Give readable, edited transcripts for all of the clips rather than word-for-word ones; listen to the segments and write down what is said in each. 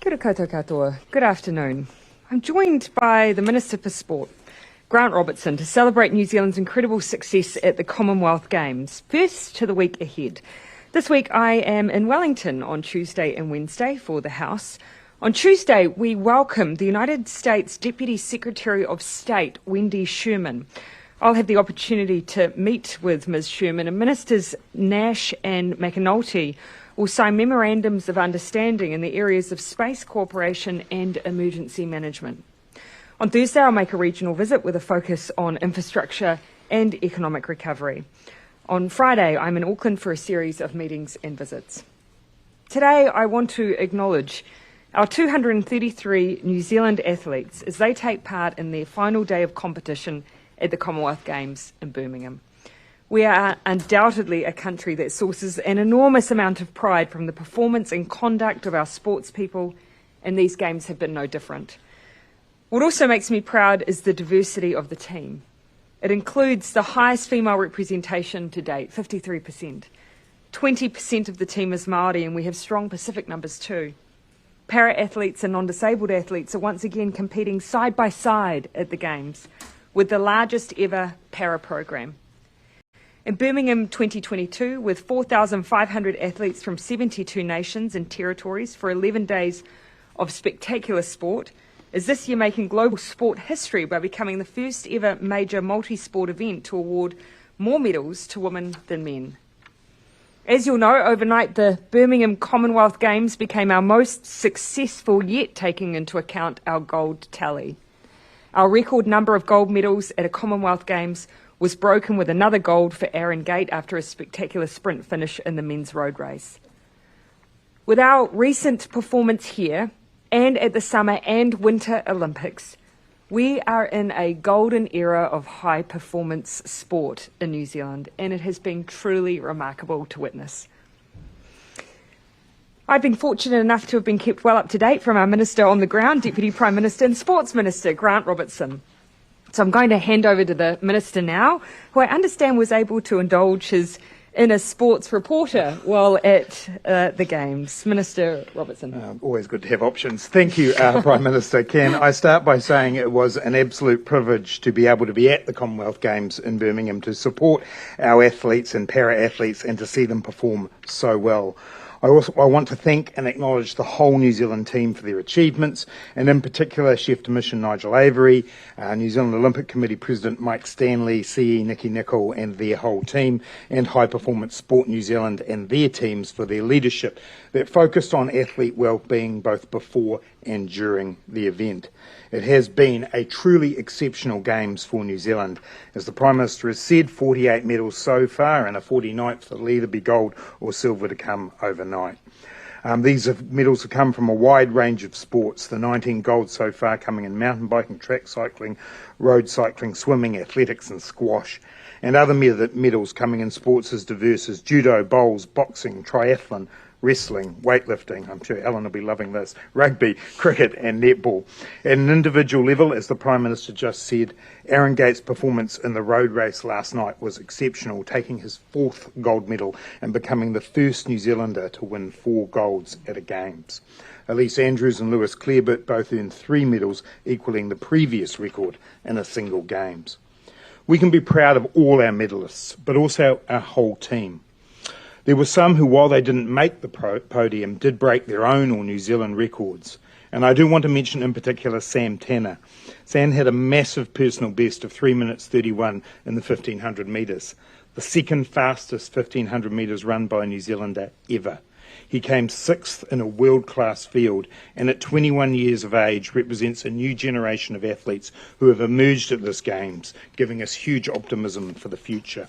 Kia ora koutou katoa. Good afternoon. I'm joined by the Minister for Sport, Grant Robertson, to celebrate New Zealand's incredible success at the Commonwealth Games. First to the week ahead. This week I am in Wellington on Tuesday and Wednesday for the House. On Tuesday we welcome the United States Deputy Secretary of State, Wendy Sherman. I'll have the opportunity to meet with Ms Sherman, and Ministers Nash and McAnulty will sign memorandums of understanding in the areas of space cooperation and emergency management. On Thursday, I'll make a regional visit with a focus on infrastructure and economic recovery. On Friday, I'm in Auckland for a series of meetings and visits. Today, I want to acknowledge our 233 New Zealand athletes as they take part in their final day of competition at the Commonwealth Games in Birmingham. We are undoubtedly a country that sources an enormous amount of pride from the performance and conduct of our sports people, and these games have been no different. What also makes me proud is the diversity of the team. It includes the highest female representation to date, 53%. 20% of the team is Māori, and we have strong Pacific numbers too. Para-athletes and non-disabled athletes are once again competing side by side at the Games, with the largest ever para program. In Birmingham 2022, with 4,500 athletes from 72 nations and territories for 11 days of spectacular sport, is this year making global sport history by becoming the first ever major multi-sport event to award more medals to women than men. As you'll know, overnight the Birmingham Commonwealth Games became our most successful yet, taking into account our gold tally. Our record number of gold medals at a Commonwealth Games was broken with another gold for Aaron Gate after a spectacular sprint finish in the men's road race. With our recent performance here and at the Summer and Winter Olympics, we are in a golden era of high performance sport in New Zealand, and it has been truly remarkable to witness. I've been fortunate enough to have been kept well up to date from our Minister on the ground, Deputy Prime Minister and Sports Minister, Grant Robertson. So I'm going to hand over to the Minister now, who I understand was able to indulge his inner sports reporter while at the Games. Minister Robertson. Always good to have options. Thank you, Prime Minister. Can I start by saying it was an absolute privilege to be able to be at the Commonwealth Games in Birmingham to support our athletes and para-athletes and to see them perform so well. I want to thank and acknowledge the whole New Zealand team for their achievements, and in particular Chef de Mission Nigel Avery, New Zealand Olympic Committee President Mike Stanley, CE Nikki Nicol and their whole team, and High Performance Sport New Zealand and their teams for their leadership that focused on athlete well-being both before and during the event. It has been a truly exceptional Games for New Zealand. As the Prime Minister has said, 48 medals so far, and a 49th that will either be gold or silver to come overnight. These medals have come from a wide range of sports, the 19 golds so far coming in mountain biking, track cycling, road cycling, swimming, athletics and squash, and other medals coming in sports as diverse as judo, bowls, boxing, triathlon, wrestling, weightlifting, I'm sure Alan will be loving this, rugby, cricket and netball. At an individual level, as the Prime Minister just said, Aaron Gates' performance in the road race last night was exceptional, taking his 4th gold medal and becoming the first New Zealander to win 4 golds at a Games. Elise Andrews and Lewis Clareburt both earned 3 medals, equalling the previous record in a single Games. We can be proud of all our medalists, but also our whole team. There were some who, while they didn't make the podium, did break their own or New Zealand records. And I do want to mention in particular Sam Tanner. Sam had a massive personal best of 3 minutes 31 in the 1500 metres, the second fastest 1500 metres run by a New Zealander ever. He came 6th in a world-class field, and at 21 years of age represents a new generation of athletes who have emerged at this Games, giving us huge optimism for the future.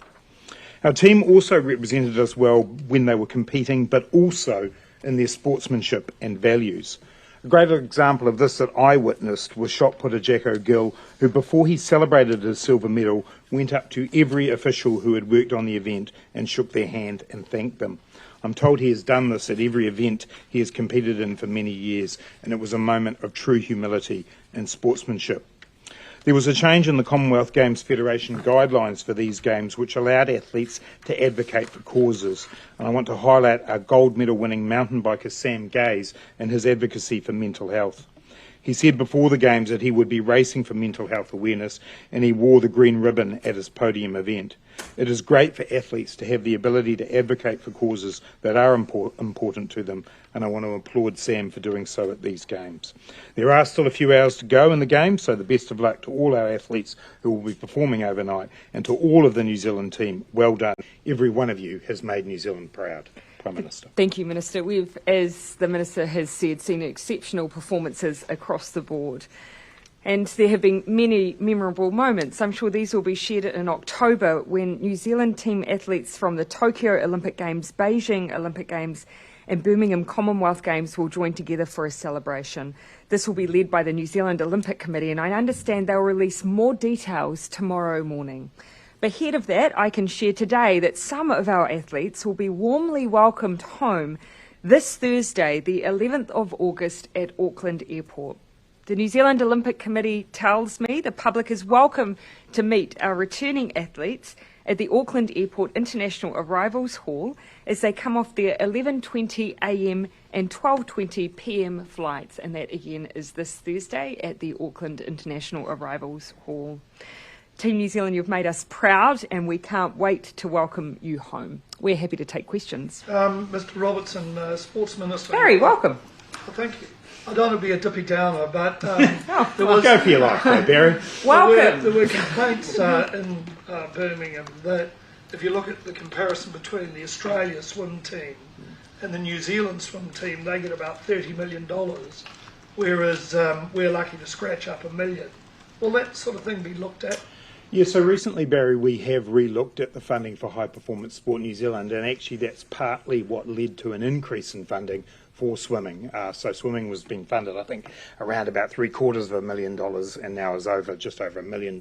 Our team also represented us well when they were competing, but also in their sportsmanship and values. A great example of this that I witnessed was shot putter Jack O'Gill, who before he celebrated his silver medal went up to every official who had worked on the event and shook their hand and thanked them. I'm told he has done this at every event he has competed in for many years, and it was a moment of true humility and sportsmanship. There was a change in the Commonwealth Games Federation guidelines for these games which allowed athletes to advocate for causes. And I want to highlight our gold medal winning mountain biker Sam Gaze and his advocacy for mental health. He said before the Games that he would be racing for mental health awareness, and he wore the green ribbon at his podium event. It is great for athletes to have the ability to advocate for causes that are important to them, and I want to applaud Sam for doing so at these Games. There are still a few hours to go in the Games, so the best of luck to all our athletes who will be performing overnight, and to all of the New Zealand team. Well done. Every one of you has made New Zealand proud. Prime Minister. Thank you, Minister. We've, as the Minister has said, seen exceptional performances across the board. And there have been many memorable moments. I'm sure these will be shared in October when New Zealand team athletes from the Tokyo Olympic Games, Beijing Olympic Games and Birmingham Commonwealth Games will join together for a celebration. This will be led by the New Zealand Olympic Committee, and I understand they'll release more details tomorrow morning. But ahead of that, I can share today that some of our athletes will be warmly welcomed home this Thursday, the 11th of August at Auckland Airport. The New Zealand Olympic Committee tells me the public is welcome to meet our returning athletes at the Auckland Airport International Arrivals Hall as they come off their 11:20 a.m. and 12:20 p.m. flights. And that again is this Thursday at the Auckland International Arrivals Hall. Team New Zealand, you've made us proud and we can't wait to welcome you home. We're happy to take questions. Mr Robertson, Sports Minister. Barry, welcome. Well, thank you. I don't want to be a dippy downer, but there was... Go for your life, though, Barry. Welcome. There were complaints in Birmingham that if you look at the comparison between the Australia swim team and the New Zealand swim team, they get about $30 million, whereas we're lucky to scratch up $1 million. Will that sort of thing be looked at? Yeah, so recently, Barry, we have re-looked at the funding for high performance sport New Zealand, and actually that's partly what led to an increase in funding for swimming. So swimming was being funded, I think, around about $750,000 and now is just over $1 million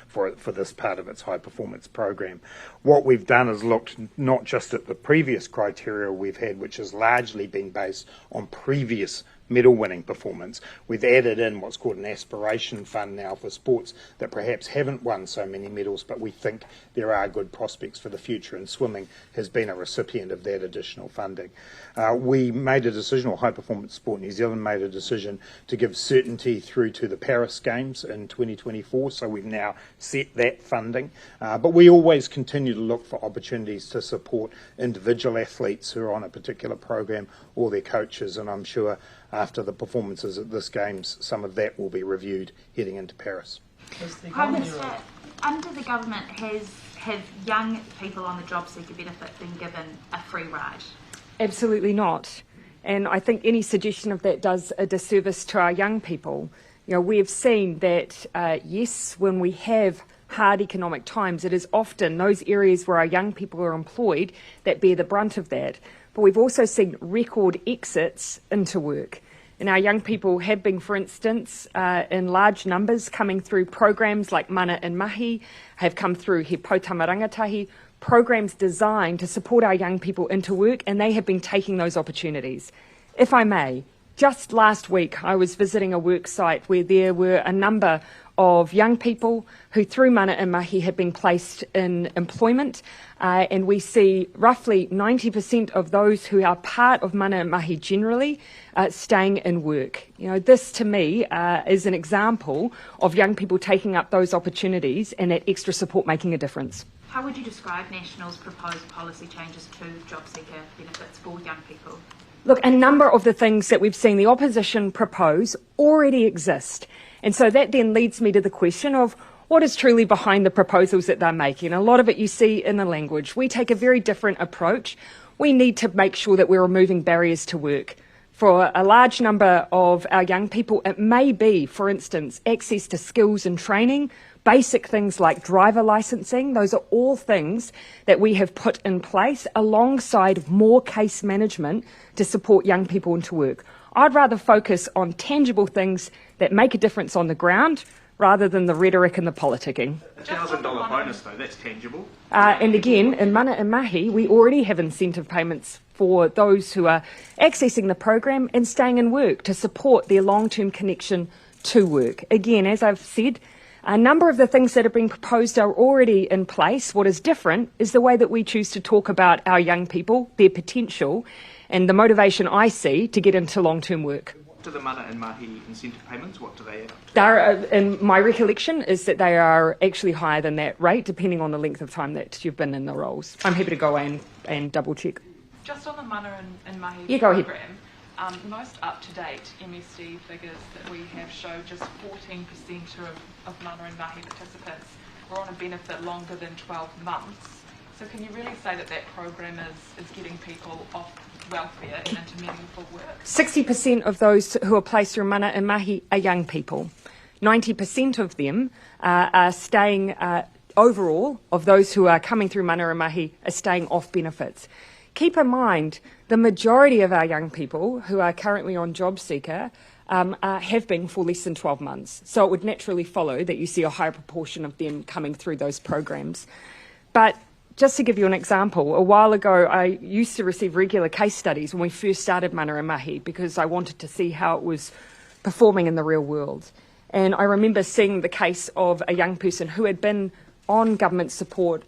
for this part of its high performance program. What we've done is looked not just at the previous criteria we've had, which has largely been based on previous medal-winning performance. We've added in what's called an aspiration fund now for sports that perhaps haven't won so many medals, but we think there are good prospects for the future, and swimming has been a recipient of that additional funding. We made a decision, or High Performance Sport New Zealand made a decision to give certainty through to the Paris Games in 2024, so we've now set that funding. But we always continue to look for opportunities to support individual athletes who are on a particular program or their coaches, and I'm sure after the performances at this Games, some of that will be reviewed heading into Paris. Prime Minister, under the government, have young people on the job seeker benefit been given a free ride? Absolutely not. And I think any suggestion of that does a disservice to our young people. You know, we have seen that, yes, when we have hard economic times, it is often those areas where our young people are employed that bear the brunt of that. But we've also seen record exits into work. And our young people have been, for instance, in large numbers coming through programs like Mana and Mahi, have come through He Poutama Rangatahi, programs designed to support our young people into work, and they have been taking those opportunities. If I may, just last week I was visiting a work site where there were a number of young people who through Mana and Mahi have been placed in employment, and we see roughly 90% of those who are part of Mana and Mahi generally staying in work. You know, this to me is an example of young people taking up those opportunities and that extra support making a difference. How would you describe National's proposed policy changes to job seeker benefits for young people? Look, a number of the things that we've seen the opposition propose already exist. And so that then leads me to the question of what is truly behind the proposals that they're making. A lot of it you see in the language. We take a very different approach. We need to make sure that we're removing barriers to work. For a large number of our young people, it may be, for instance, access to skills and training, basic things like driver licensing. Those are all things that we have put in place alongside more case management to support young people into work. I'd rather focus on tangible things that make a difference on the ground rather than the rhetoric and the politicking. $1,000 bonus though, that's tangible. And again, in Mana and Mahi, we already have incentive payments for those who are accessing the program and staying in work to support their long-term connection to work. Again, as I've said, A number of the things that have been proposed are already in place. What is different is the way that we choose to talk about our young people, their potential, and the motivation I see to get into long-term work. What do the mana and mahi incentive payments, what do they add up to? They're, in my recollection is that they are actually higher than that rate, depending on the length of time that you've been in the roles. I'm happy to go away and double check. Just on the mana and mahi Yeah, go ahead. program, the most up-to-date MSD figures that we have show just 14% of mana and mahi participants were on a benefit longer than 12 months. So can you really say that that program is getting people off welfare and into meaningful work? 60% of those who are placed through mana and mahi are young people. 90% of them are staying, overall, of those who are coming through mana and mahi are staying off benefits. Keep in mind, the majority of our young people who are currently on job seeker have been for less than 12 months. So it would naturally follow that you see a higher proportion of them coming through those programs. But just to give you an example, a while ago I used to receive regular case studies when we first started mana and mahi because I wanted to see how it was performing in the real world. And I remember seeing the case of a young person who had been on government support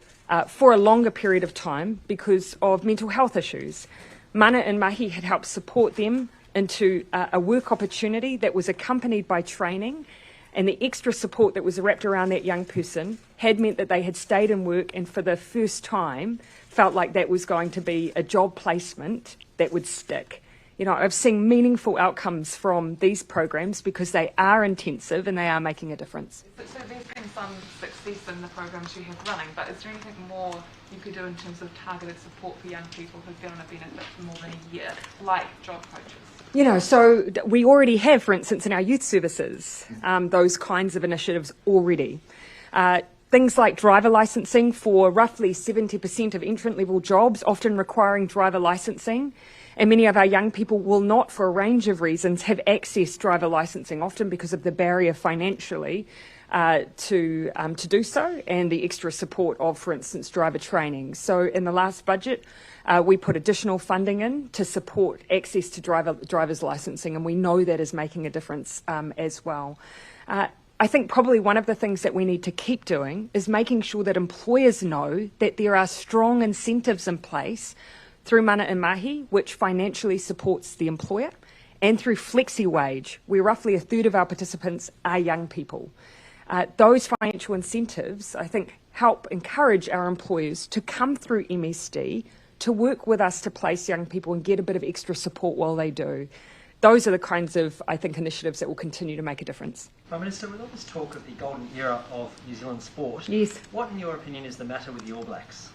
for a longer period of time because of mental health issues. Mana and mahi had helped support them into a work opportunity that was accompanied by training, and the extra support that was wrapped around that young person had meant that they had stayed in work and for the first time felt like that was going to be a job placement that would stick. You know, I've seen meaningful outcomes from these programs because they are intensive and they are making a difference. So there's been some success in the programs you have running, but is there anything more you could do in terms of targeted support for young people who've been on a benefit for more than a year, like job coaches? You know, so we already have, for instance, in our youth services, those kinds of initiatives already. Things like driver licensing for roughly 70% of entrant-level jobs, often requiring driver licensing. And many of our young people will not, for a range of reasons, have access to driver licensing, often because of the barrier financially to do so and the extra support of, for instance, driver training. So in the last budget, we put additional funding in to support access to driver's licensing, and we know that is making a difference as well. I think probably one of the things that we need to keep doing is making sure that employers know that there are strong incentives in place through mana and mahi, which financially supports the employer, and through flexi wage, where roughly a third of our participants are young people. Those financial incentives, I think, help encourage our employers to come through MSD to work with us to place young people and get a bit of extra support while they do. Those are the kinds of, I think, initiatives that will continue to make a difference. Prime Minister, with all this talk of the golden era of New Zealand sport, Yes. what, in your opinion, is the matter with the All Blacks?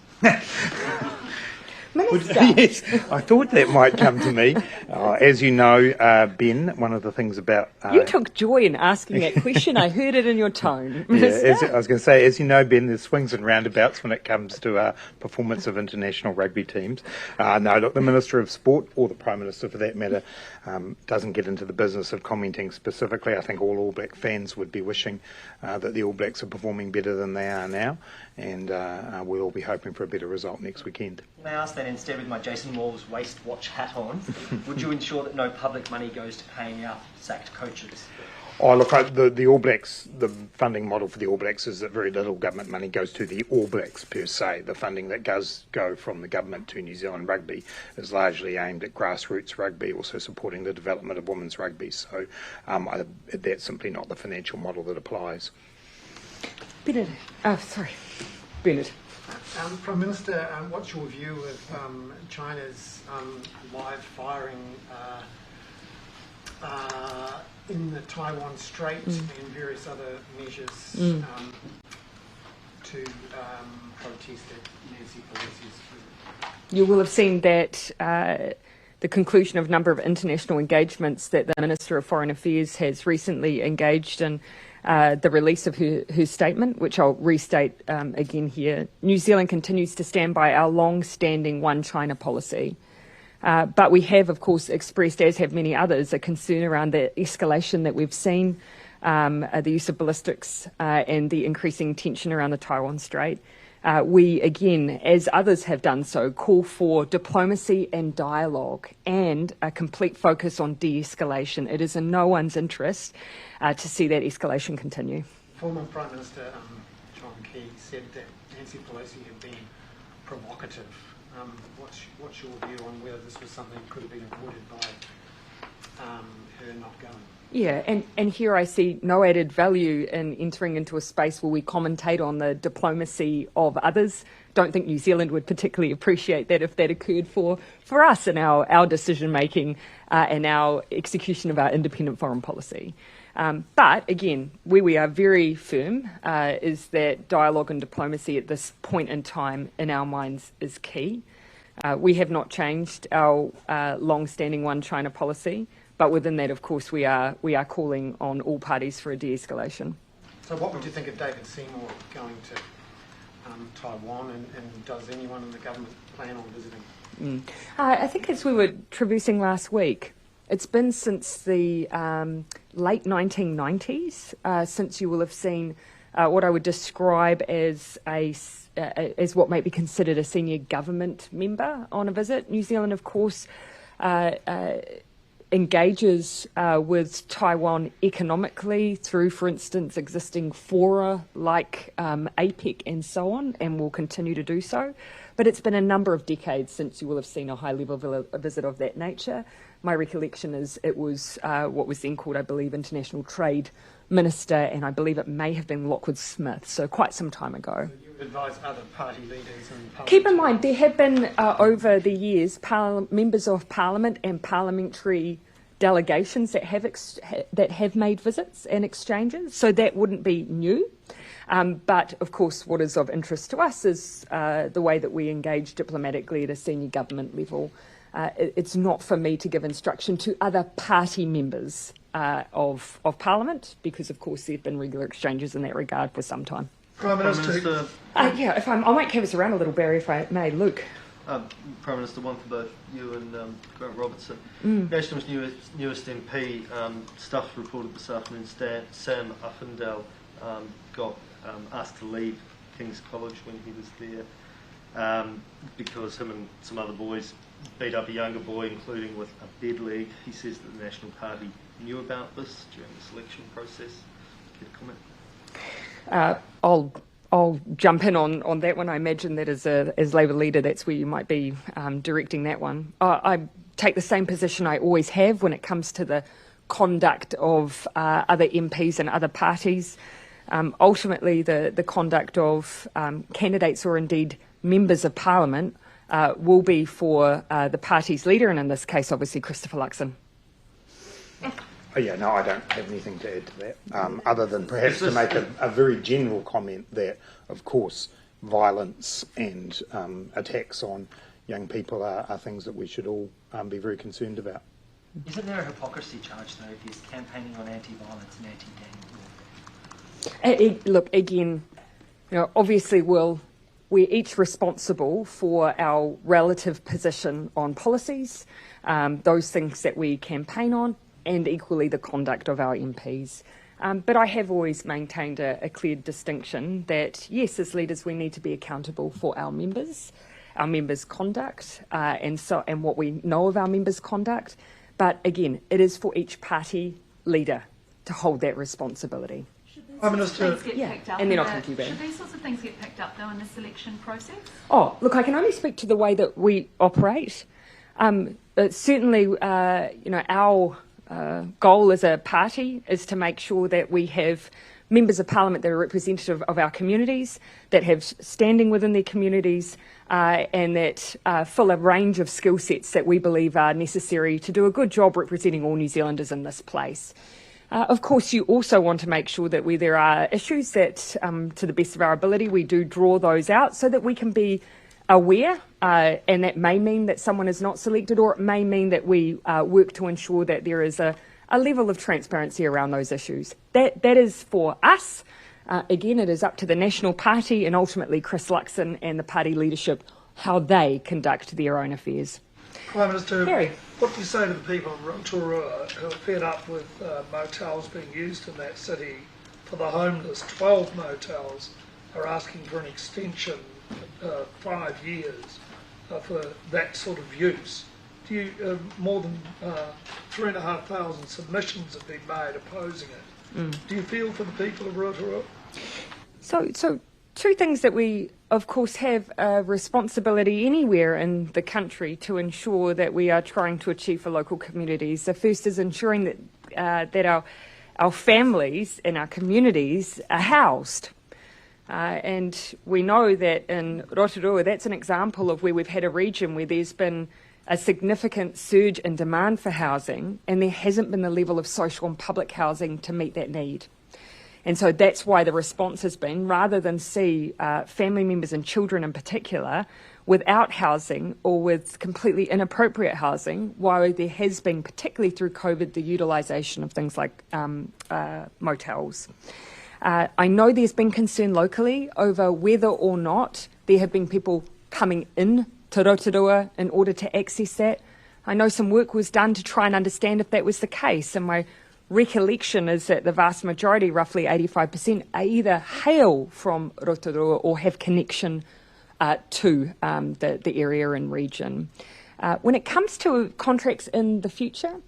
Minister. Yes, I thought that might come to me. As you know, Ben, one of the things about... You took joy in asking that question. I heard it in your tone. Yeah, I was going to say, as you know, Ben, there's swings and roundabouts when it comes to performance of international rugby teams. No, look, the Minister of Sport, or the Prime Minister for that matter, doesn't get into the business of commenting specifically. I think all Black fans would be wishing that the All Blacks are performing better than they are now, and we'll all be hoping for a better result next weekend. Can I ask that instead, with my Jason Wolves waist watch hat on, would you ensure that no public money goes to paying out sacked coaches? Oh, look, the All Blacks, the funding model for the All Blacks is that very little government money goes to the All Blacks per se. The funding that does go from the government to New Zealand rugby is largely aimed at grassroots rugby, also supporting the development of women's rugby. So that's simply not the financial model that applies. Bernard. Oh, sorry. Bernard. Prime Minister, what's your view of China's live firing in the Taiwan Strait and various other measures to protest Nancy Pelosi's? You will have seen that the conclusion of a number of international engagements that the Minister of Foreign Affairs has recently engaged in, the release of her statement, which I'll restate again here. New Zealand continues to stand by our long-standing One China policy. But we have, of course, expressed, as have many others, a concern around the escalation that we've seen, the use of ballistics and the increasing tension around the Taiwan Strait. We, again, as others have done so, call for diplomacy and dialogue and a complete focus on de-escalation. It is in no one's interest to see that escalation continue. former Prime Minister John Key said that Nancy Pelosi had been provocative. What's your view on whether this was something that could have been avoided by her not going? Yeah, and here I see no added value in entering into a space where we commentate on the diplomacy of others. Don't think New Zealand would particularly appreciate that if that occurred for us in our decision making and our execution of our independent foreign policy. But again, where we are very firm is that dialogue and diplomacy at this point in time in our minds is key. We have not changed our long-standing one China policy. But within that, of course, we are calling on all parties for a de-escalation. So what would you think of David Seymour going to Taiwan, and does anyone in the government plan on visiting? I think as we were traversing last week, it's been since the late 1990s since you will have seen what I would describe as as what might be considered a senior government member on a visit. New Zealand, of course, engages with Taiwan economically through, for instance, existing fora like APEC and so on, and will continue to do so. But it's been a number of decades since you will have seen a high-level visit of that nature. My recollection is it was what was then called, I believe, International Trade Minister, and I believe it may have been Lockwood Smith, so quite some time ago. So you would advise other party leaders and Keep in mind, there have been, over the years, members of Parliament and parliamentary delegations that have made visits and exchanges, so that wouldn't be new. But, of course, what is of interest to us is the way that we engage diplomatically at a senior government level. It's not for me to give instruction to other party members of Parliament, because, of course, there have been regular exchanges in that regard for some time. Prime Minister. Yeah, I might canvas around a little, Barry, if I may. Luke. Prime Minister, one for both you and Grant Robertson. National's newest MP, Stuff reported this afternoon, Sam Uffindale got asked to leave King's College when he was there because him and some other boys beat up a younger boy, including with a bed leg. He says that the National Party knew about this during the selection process. Care to comment? I'll jump in on that one. I imagine that as Labour leader, that's where you might be directing that one. I take the same position I always have when it comes to the conduct of other MPs and other parties. Ultimately, the conduct of candidates or indeed members of Parliament will be for the party's leader, and in this case, obviously, Christopher Luxon. Oh, yeah, no, I don't have anything to add to that, other than perhaps to make a very general comment that, of course, violence and attacks on young people are things that we should all be very concerned about. Isn't there a hypocrisy charge, though, if he's campaigning on anti-violence and anti-gang? Look, again, obviously we're each responsible for our relative position on policies, those things that we campaign on, and equally the conduct of our MPs. But I have always maintained a clear distinction that, yes, as leaders, we need to be accountable for our members' conduct, and what we know of our members' conduct. But again, it is for each party leader to hold that responsibility. Prime Minister. And then I'll come to you, Ben. Should these sorts of things get picked up, though, in the selection process? Oh, look, I can only speak to the way that we operate. Certainly, our goal as a party is to make sure that we have members of Parliament that are representative of our communities, that have standing within their communities, and that fill a range of skill sets that we believe are necessary to do a good job representing all New Zealanders in this place. Of course, you also want to make sure that where there are issues that, to the best of our ability, we do draw those out so that we can be aware, and that may mean that someone is not selected, or it may mean that we work to ensure that there is a level of transparency around those issues. That is for us. Again, it is up to the National Party and ultimately Chris Luxon and the party leadership how they conduct their own affairs. Prime Minister, Harry. What do you say to the people of Rotorua who are fed up with motels being used in that city for the homeless? 12 motels are asking for an extension 5 years for that sort of use. More than 3,500 submissions have been made opposing it. Do you feel for the people of Rotorua? So two things that we, of course, have a responsibility anywhere in the country to ensure that we are trying to achieve for local communities. The first is ensuring that our families and our communities are housed. And we know that in Rotorua, that's an example of where we've had a region where there's been a significant surge in demand for housing, and there hasn't been the level of social and public housing to meet that need. And so that's why the response has been, rather than see family members and children in particular without housing or with completely inappropriate housing, while there has been, particularly through COVID, the utilisation of things like motels. I know there's been concern locally over whether or not there have been people coming in to Rotorua in order to access that. I know some work was done to try and understand if that was the case, and my recollection is that the vast majority, roughly 85%, either hail from Rotorua or have connection to the area and region. When it comes to contracts in the future,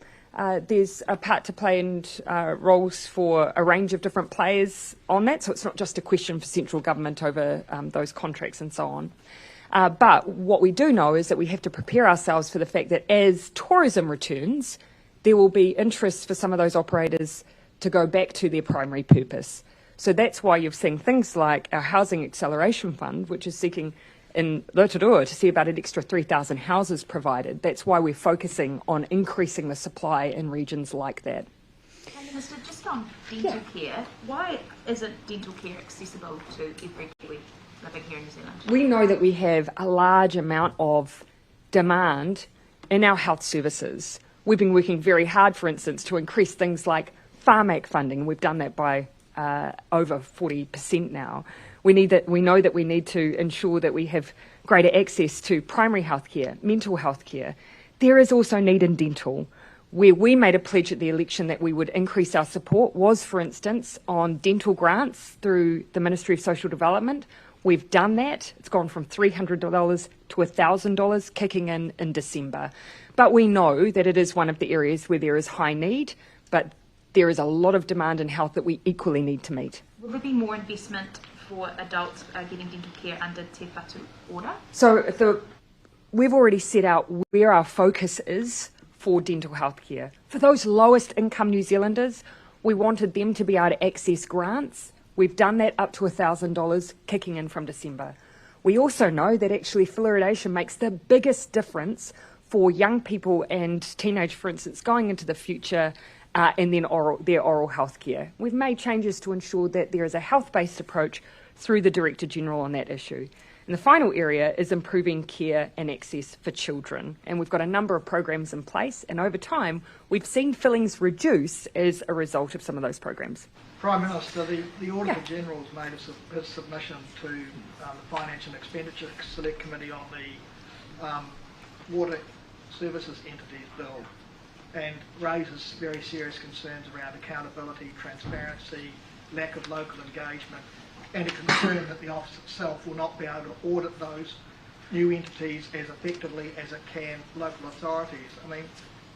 there's a part to play and roles for a range of different players on that, so it's not just a question for central government over those contracts and so on. But what we do know is that we have to prepare ourselves for the fact that as tourism returns, there will be interest for some of those operators to go back to their primary purpose. So that's why you've seen things like our Housing Acceleration Fund, which is seeking in Rotorua to see about an extra 3,000 houses provided. That's why we're focusing on increasing the supply in regions like that. Minister, just on dental care, why isn't dental care accessible to every Kiwi living here in New Zealand? We know that we have a large amount of demand in our health services. We've been working very hard, for instance, to increase things like Pharmac funding. We've done that by over 40% now. We know that we need to ensure that we have greater access to primary health care, mental health care. There is also need in dental. Where we made a pledge at the election that we would increase our support was, for instance, on dental grants through the Ministry of Social Development. We've done that. It's gone from $300 to $1,000, kicking in December. But we know that it is one of the areas where there is high need, but there is a lot of demand in health that we equally need to meet. Will there be more investment for adults getting dental care under Te Whatu order? So we've already set out where our focus is for dental health care. For those lowest income New Zealanders, we wanted them to be able to access grants. We've done that up to $1,000, kicking in from December. We also know that actually fluoridation makes the biggest difference for young people and teenage, for instance, going into the future and then their oral health care. We've made changes to ensure that there is a health-based approach through the Director General on that issue. And the final area is improving care and access for children. And we've got a number of programs in place, and over time we've seen fillings reduce as a result of some of those programs. Prime Minister, the Auditor General's made a submission to the Finance and Expenditure Select Committee on the Water Services Entities Bill, and raises very serious concerns around accountability, transparency, lack of local engagement, and a concern that the office itself will not be able to audit those new entities as effectively as it can local authorities. I mean,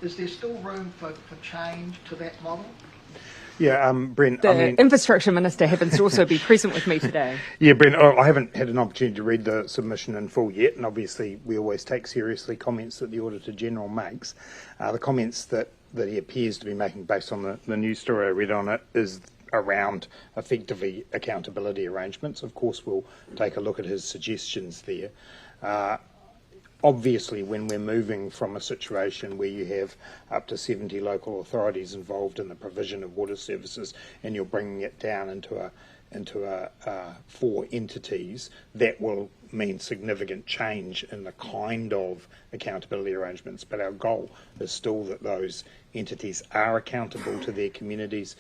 is there still room for change to that model? Yeah, Brent. The Infrastructure Minister happens to also be present with me today. Yeah, Brent, I haven't had an opportunity to read the submission in full yet, and obviously we always take seriously comments that the Auditor General makes. The comments that he appears to be making based on the news story I read on it is around effectively accountability arrangements. Of course, we'll take a look at his suggestions there. Obviously, when we're moving from a situation where you have up to 70 local authorities involved in the provision of water services, and you're bringing it down into 4 entities, that will mean significant change in the kind of accountability arrangements. But our goal is still that those entities are accountable to their communities.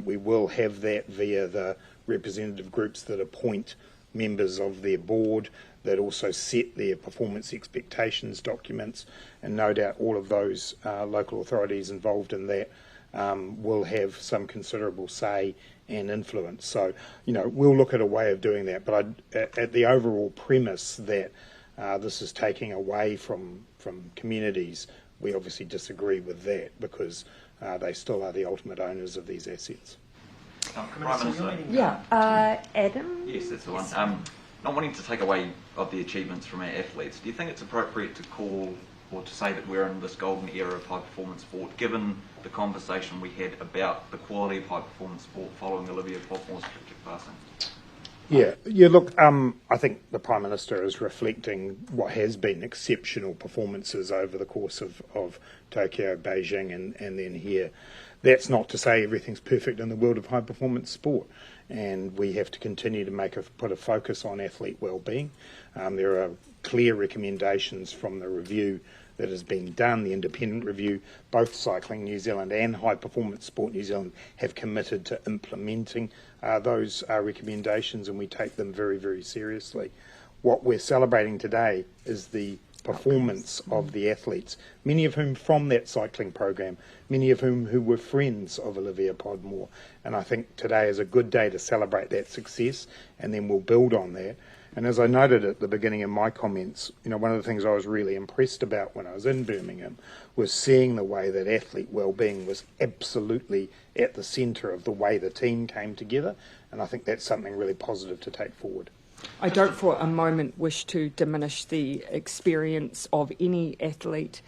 We will have that via the representative groups that appoint members of their board, that also set their performance expectations documents, and no doubt all of those local authorities involved in that will have some considerable say and influence. So, we'll look at a way of doing that, but at the overall premise that this is taking away from communities, we obviously disagree with that, because they still are the ultimate owners of these assets. Prime Minister, Adam? Yes, that's the one. Not wanting to take away of the achievements from our athletes, do you think it's appropriate to call or to say that we're in this golden era of high performance sport, given the conversation we had about the quality of high performance sport following Olivia Popple's tragic passing? Look, I think the Prime Minister is reflecting what has been exceptional performances over the course of Tokyo, Beijing and then here. That's not to say everything's perfect in the world of high performance sport, and we have to continue to put a focus on athlete well-being. There are clear recommendations from the review that has been done, the independent review. Both Cycling New Zealand and High Performance Sport New Zealand have committed to implementing those recommendations, and we take them very, very seriously. What we're celebrating today is the performance of the athletes, many of whom from that cycling program, many of whom who were friends of Olivia Podmore. And I think today is a good day to celebrate that success, and then we'll build on that. And as I noted at the beginning of my comments, one of the things I was really impressed about when I was in Birmingham was seeing the way that athlete well-being was absolutely at the centre of the way the team came together. And I think that's something really positive to take forward. I don't for a moment wish to diminish the experience of any athlete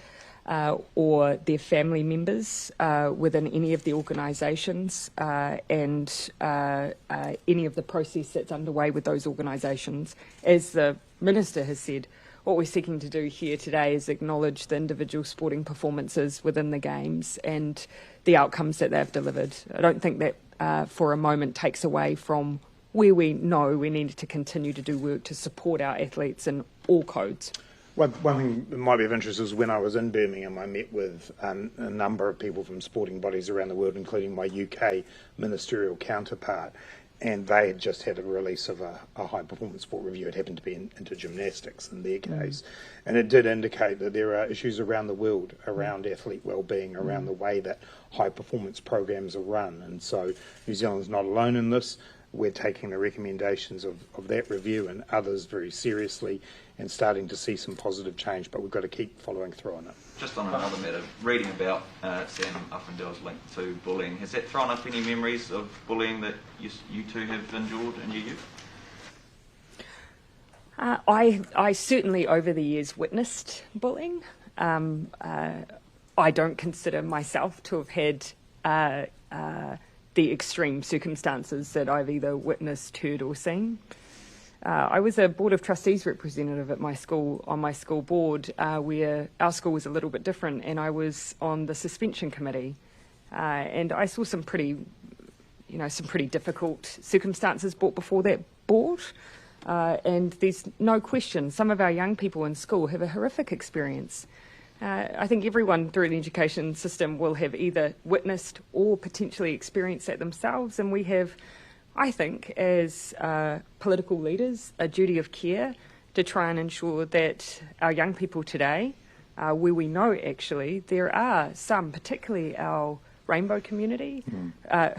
or their family members within any of the organisations and any of the process that's underway with those organisations. As the Minister has said, what we're seeking to do here today is acknowledge the individual sporting performances within the Games and the outcomes that they've delivered. I don't think that for a moment takes away from where we know we need to continue to do work to support our athletes in all codes. One thing that might be of interest is when I was in Birmingham, I met with a number of people from sporting bodies around the world, including my UK ministerial counterpart, and they had just had a release of a high-performance sport review. It happened to be into gymnastics in their case, and it did indicate that there are issues around the world around athlete well-being, around the way that high-performance programs are run, and so New Zealand's not alone in this. We're taking the recommendations of that review and others very seriously and starting to see some positive change, but we've got to keep following through on it. Just on another matter, reading about Sam Uffindale's link to bullying, has that thrown up any memories of bullying that you two have endured in your youth? I certainly over the years witnessed bullying. I don't consider myself to have had the extreme circumstances that I've either witnessed, heard or seen. I was a Board of Trustees representative at my school, on my school board, where our school was a little bit different, and I was on the suspension committee. And I saw some pretty difficult circumstances brought before that board. And there's no question, some of our young people in school have a horrific experience. I think everyone through the education system will have either witnessed or potentially experienced that themselves, and we have, I think, as political leaders, a duty of care to try and ensure that our young people today, where we know actually there are some, particularly our rainbow community,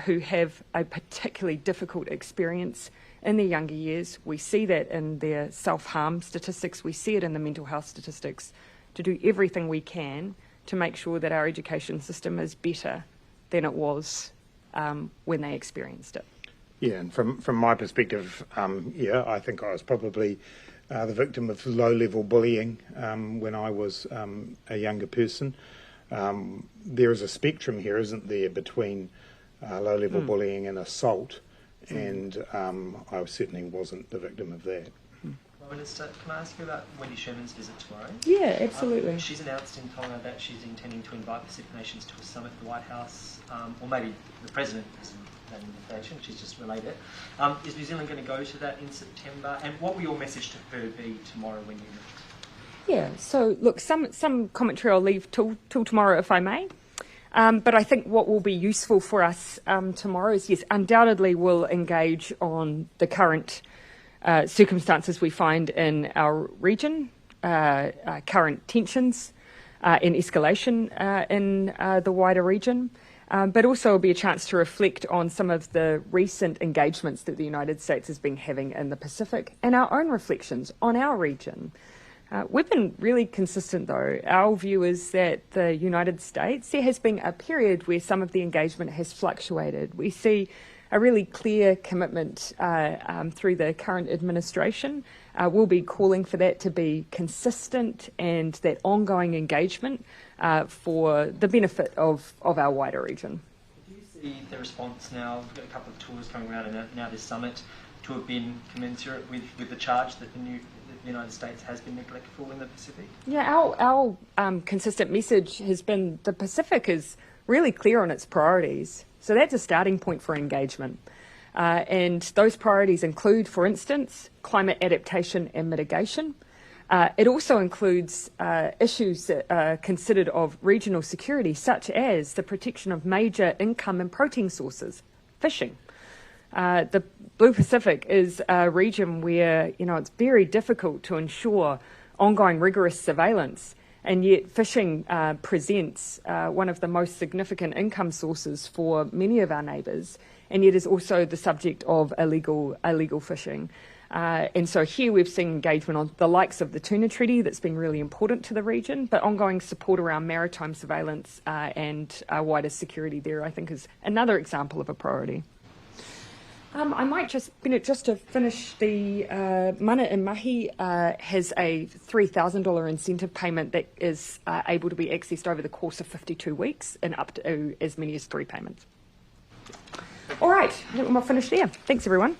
who have a particularly difficult experience in their younger years. We see that in their self-harm statistics, we see it in the mental health statistics, to do everything we can to make sure that our education system is better than it was when they experienced it. Yeah, and from my perspective, I think I was probably the victim of low-level bullying when I was a younger person. There is a spectrum here, isn't there, between low-level bullying and assault, and I certainly wasn't the victim of that. Minister, can I ask you about Wendy Sherman's visit tomorrow? Yeah, absolutely. She's announced in Tonga that she's intending to invite Pacific nations to a summit at the White House, or maybe the President has an invitation, she's just relayed it. Is New Zealand going to go to that in September? And what will your message to her be tomorrow when you meet? Yeah, so look, some commentary I'll leave till tomorrow if I may. But I think what will be useful for us tomorrow is, yes, undoubtedly we'll engage on the current circumstances we find in our region, current tensions and escalation in the wider region, but also will be a chance to reflect on some of the recent engagements that the United States has been having in the Pacific and our own reflections on our region. We've been really consistent, though. Our view is that the United States, there has been a period where some of the engagement has fluctuated. We see a really clear commitment through the current administration. We'll be calling for that to be consistent and that ongoing engagement for the benefit of our wider region. Do you see the response now? We've got a couple of tours coming around and now this summit to have been commensurate with the charge that the United States has been neglectful in the Pacific? Yeah, our consistent message has been the Pacific is really clear on its priorities. So that's a starting point for engagement. And those priorities include, for instance, climate adaptation and mitigation. It also includes issues that are considered of regional security, such as the protection of major income and protein sources, fishing. The Blue Pacific is a region where, it's very difficult to ensure ongoing rigorous surveillance, and yet fishing presents one of the most significant income sources for many of our neighbours, and yet is also the subject of illegal fishing. And so here we've seen engagement on the likes of the tuna treaty that's been really important to the region, but ongoing support around maritime surveillance and wider security there, I think, is another example of a priority. I might just to finish, the Mana and Mahi has a $3,000 incentive payment that is able to be accessed over the course of 52 weeks and up to as many as 3 payments. All right, I think we'll finish there. Thanks, everyone.